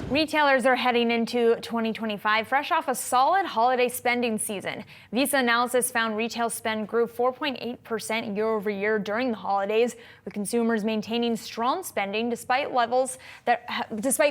Retailers are heading into 2025 fresh off a solid holiday spending season. Visa analysis found retail spend grew 4.8% year over year during the holidays, with consumers maintaining strong spending despite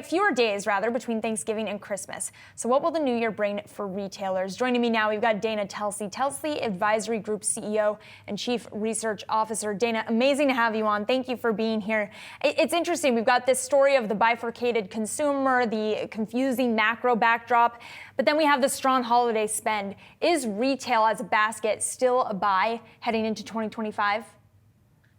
fewer days between Thanksgiving and Christmas. So what will the new year bring for retailers? Joining me now, we've got Dana Telsey, Telsey Advisory Group CEO and Chief Research Officer. Dana, amazing to have you on. Thank you for being here. It's interesting. We've got this story of the bifurcated consumer, the confusing macro backdrop, but then we have the strong holiday spend. Is retail as a basket still a buy heading into 2025?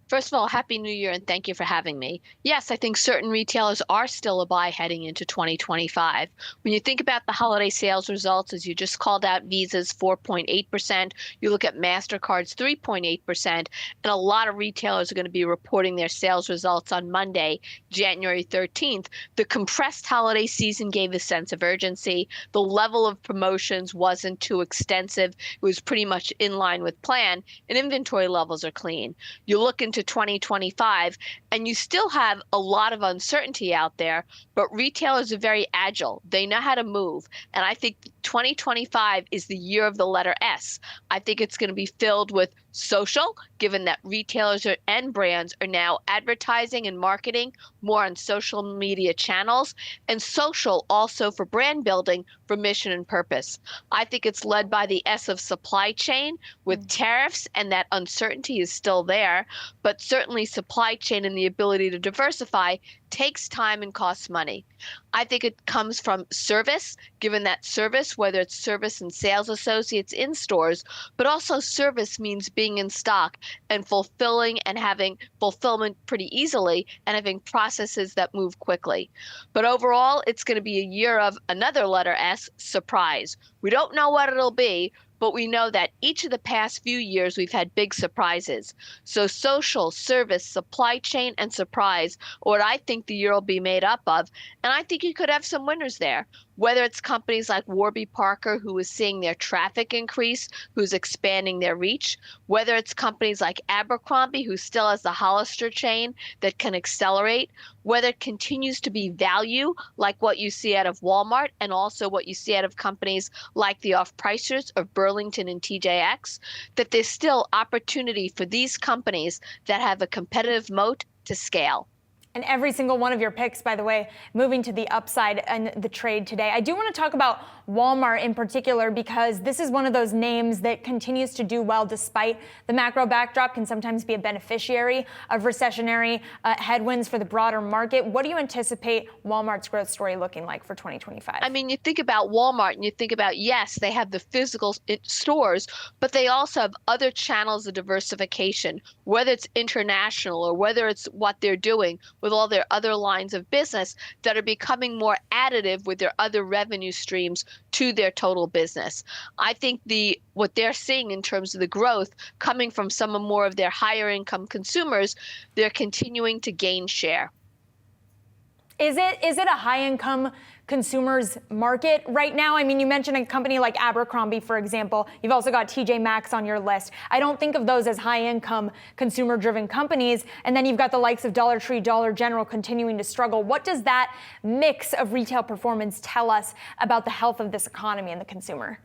First of all, Happy New Year and thank you for having me. Yes, I think certain retailers are still a buy heading into 2025. When you think about the holiday sales results, as you just called out, Visa's 4.8%, you look at MasterCard's 3.8%, and a lot of retailers are going to be reporting their sales results on Monday, January 13th. The compressed holiday season gave a sense of urgency. The level of promotions wasn't too extensive. It was pretty much in line with plan, and inventory levels are clean. You look into 2025, and you still have a lot of uncertainty out there, but retailers are very agile. They know how to move. And I think 2025 is the year of the letter S. I think it's going to be filled with social, given that retailers and brands are now advertising and marketing more on social media channels, and social also for brand building for mission and purpose. I think it's led by the S of supply chain with tariffs, and that uncertainty is still there, but certainly supply chain and the ability to diversify takes time and costs money. I think it comes from service, given that service, whether it's service and sales associates in stores, but also service means being in stock and fulfilling and having fulfillment pretty easily and having processes that move quickly. But overall, it's going to be a year of another letter S, surprise. We don't know what it'll be, but we know that each of the past few years we've had big surprises. So social, service, supply chain, and surprise are what I think the year will be made up of. And I think you could have some winners there, whether it's companies like Warby Parker, who is seeing their traffic increase, who's expanding their reach, whether it's companies like Abercrombie, who still has the Hollister chain that can accelerate, whether it continues to be value, like what you see out of Walmart, and also what you see out of companies like the off-pricers of Burlington and TJX, that there's still opportunity for these companies that have a competitive moat to scale. And every single one of your picks, by the way, moving to the upside in the trade today. I do want to talk about Walmart in particular, because this is one of those names that continues to do well despite the macro backdrop, can sometimes be a beneficiary of recessionary headwinds for the broader market. What do you anticipate Walmart's growth story looking like for 2025? I mean, you think about Walmart and you think about, yes, they have the physical stores, but they also have other channels of diversification, whether it's international or whether it's what they're doing with all their other lines of business that are becoming more additive with their other revenue streams to their total business. I think what they're seeing in terms of the growth coming from some more of their higher income consumers, they're continuing to gain share. Is it a high income consumers market right now? I mean, you mentioned a company like Abercrombie, for example. You've also got TJ Maxx on your list. I don't think of those as high income consumer driven companies. And then you've got the likes of Dollar Tree, Dollar General continuing to struggle. What does that mix of retail performance tell us about the health of this economy and the consumer?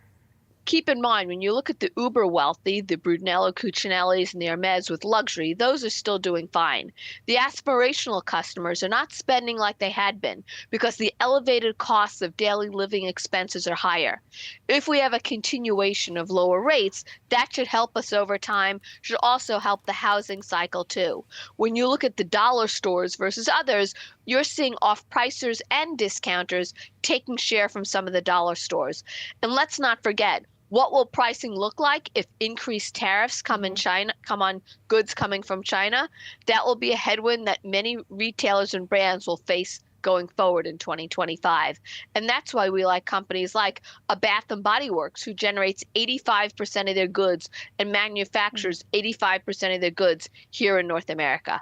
Keep in mind, when you look at the uber wealthy, the Brunello Cucinellis and the Hermes with luxury, those are still doing fine. The aspirational customers are not spending like they had been because the elevated costs of daily living expenses are higher. If we have a continuation of lower rates, that should help us over time, should also help the housing cycle too. When you look at the dollar stores versus others, you're seeing off-pricers and discounters taking share from some of the dollar stores. And let's not forget, what will pricing look like if increased tariffs come on goods coming from China? That will be a headwind that many retailers and brands will face going forward in 2025. And that's why we like companies like a Bath & Body Works, who generates 85% of their goods and manufactures 85% of their goods here in North America.